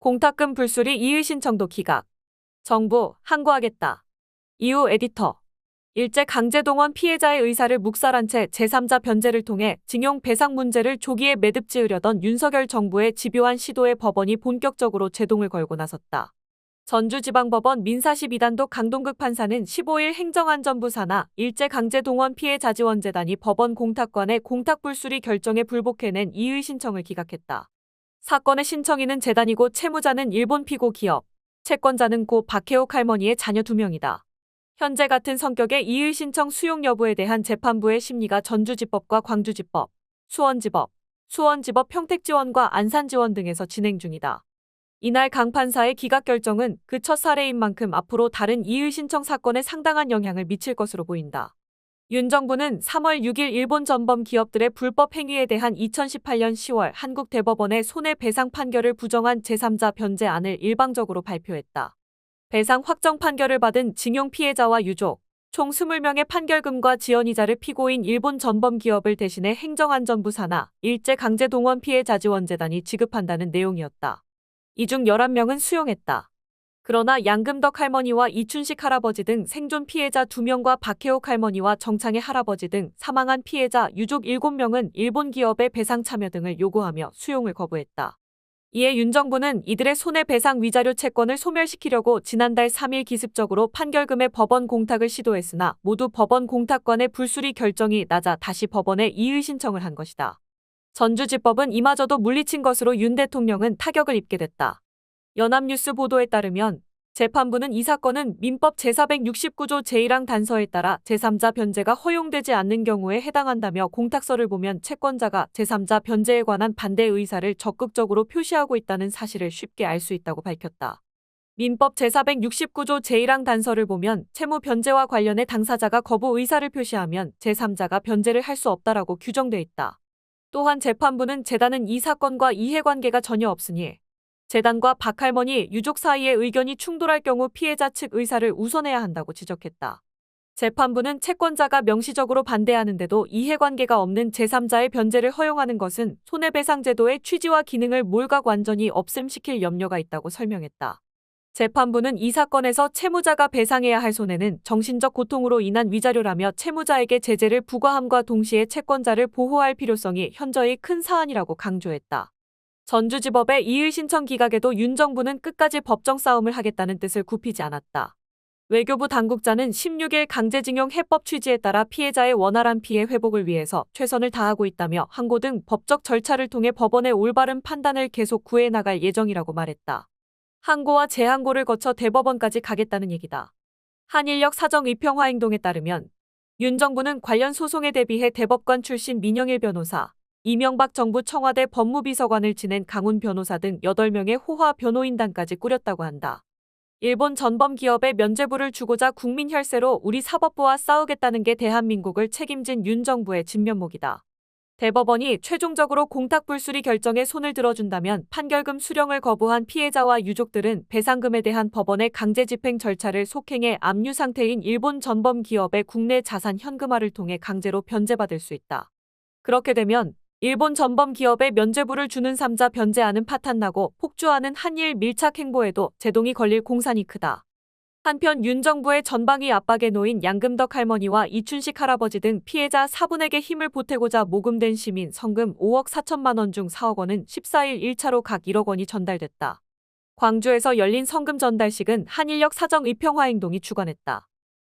공탁금 불수리 이의 신청도 기각. 정부 항고하겠다. 이후 에디터. 일제 강제동원 피해자의 의사를 묵살한 채 제3자 변제를 통해 징용 배상 문제를 조기에 매듭 지으려던 윤석열 정부의 집요한 시도에 법원이 본격적으로 제동을 걸고 나섰다. 전주지방법원 민사 12단독 강동극 판사는 15일 행정안전부 산하 일제강제동원 피해자지원재단이 법원 공탁관의 공탁불수리 결정에 불복해낸 이의 신청을 기각했다. 사건의 신청인은 재단이고 채무자는 일본 피고 기업, 채권자는 고 박해옥 할머니의 자녀 2명이다. 현재 같은 성격의 이의 신청 수용 여부에 대한 재판부의 심리가 전주지법과 광주지법, 수원지법, 평택지원과 안산지원 등에서 진행 중이다. 이날 강 판사의 기각 결정은 그 첫 사례인 만큼 앞으로 다른 이의 신청 사건에 상당한 영향을 미칠 것으로 보인다. 윤 정부는 3월 6일 일본 전범 기업들의 불법 행위에 대한 2018년 10월 한국 대법원의 손해배상 판결을 부정한 제3자 변제안을 일방적으로 발표했다. 배상 확정 판결을 받은 징용 피해자와 유족, 총 20명의 판결금과 지연이자를 피고인 일본 전범 기업을 대신해 행정안전부 산하 일제강제동원 피해자지원재단이 지급한다는 내용이었다. 이 중 11명은 수용했다. 그러나 양금덕 할머니와 이춘식 할아버지 등 생존 피해자 2명과 박해옥 할머니와 정창의 할아버지 등 사망한 피해자 유족 7명은 일본 기업의 배상 참여 등을 요구하며 수용을 거부했다. 이에 윤 정부는 이들의 손해배상 위자료 채권을 소멸시키려고 지난달 3일 기습적으로 판결금의 법원 공탁을 시도했으나 모두 법원 공탁관의 불수리 결정이 나자 다시 법원에 이의 신청을 한 것이다. 전주지법은 이마저도 물리친 것으로 윤 대통령은 타격을 입게 됐다. 연합뉴스 보도에 따르면 재판부는 이 사건은 민법 제469조 제1항 단서에 따라 제3자 변제가 허용되지 않는 경우에 해당한다며 공탁서를 보면 채권자가 제3자 변제에 관한 반대 의사를 적극적으로 표시하고 있다는 사실을 쉽게 알 수 있다고 밝혔다. 민법 제469조 제1항 단서를 보면 채무 변제와 관련해 당사자가 거부 의사를 표시하면 제3자가 변제를 할 수 없다라고 규정돼 있다. 또한 재판부는 재단은 이 사건과 이해관계가 전혀 없으니 재단과 박 할머니 유족 사이의 의견이 충돌할 경우 피해자 측 의사를 우선해야 한다고 지적했다. 재판부는 채권자가 명시적으로 반대하는데도 이해관계가 없는 제3자의 변제를 허용하는 것은 손해배상제도의 취지와 기능을 몰각 완전히 없앰시킬 염려가 있다고 설명했다. 재판부는 이 사건에서 채무자가 배상해야 할 손해는 정신적 고통으로 인한 위자료라며 채무자에게 제재를 부과함과 동시에 채권자를 보호할 필요성이 현저히 큰 사안이라고 강조했다. 전주지법의 이의 신청 기각에도 윤 정부는 끝까지 법정 싸움을 하겠다는 뜻을 굽히지 않았다. 외교부 당국자는 16일 강제징용 해법 취지에 따라 피해자의 원활한 피해 회복을 위해서 최선을 다하고 있다며 항고 등 법적 절차를 통해 법원의 올바른 판단을 계속 구해 나갈 예정이라고 말했다. 항고와 재항고를 거쳐 대법원까지 가겠다는 얘기다. 한일역 사정의평화 행동에 따르면 윤 정부는 관련 소송에 대비해 대법관 출신 민영일 변호사, 이명박 정부 청와대 법무비서관을 지낸 강훈 변호사 등 8명의 호화 변호인단까지 꾸렸다고 한다. 일본 전범 기업에 면죄부를 주고자 국민 혈세로 우리 사법부와 싸우겠다는 게 대한민국을 책임진 윤 정부의 진면목이다. 대법원이 최종적으로 공탁불수리 결정에 손을 들어준다면 판결금 수령을 거부한 피해자와 유족들은 배상금에 대한 법원의 강제집행 절차를 속행해 압류 상태인 일본 전범 기업의 국내 자산 현금화를 통해 강제로 변제받을 수 있다. 그렇게 되면 일본 전범 기업에 면죄부를 주는 3자 변제안은 파탄나고 폭주하는 한일 밀착 행보에도 제동이 걸릴 공산이 크다. 한편 윤 정부의 전방위 압박에 놓인 양금덕 할머니와 이춘식 할아버지 등 피해자 4분에게 힘을 보태고자 모금된 시민 성금 5억 4천만 원 중 4억 원은 14일 1차로 각 1억 원이 전달됐다. 광주에서 열린 성금 전달식은 한일역 사정의평화 행동이 주관했다.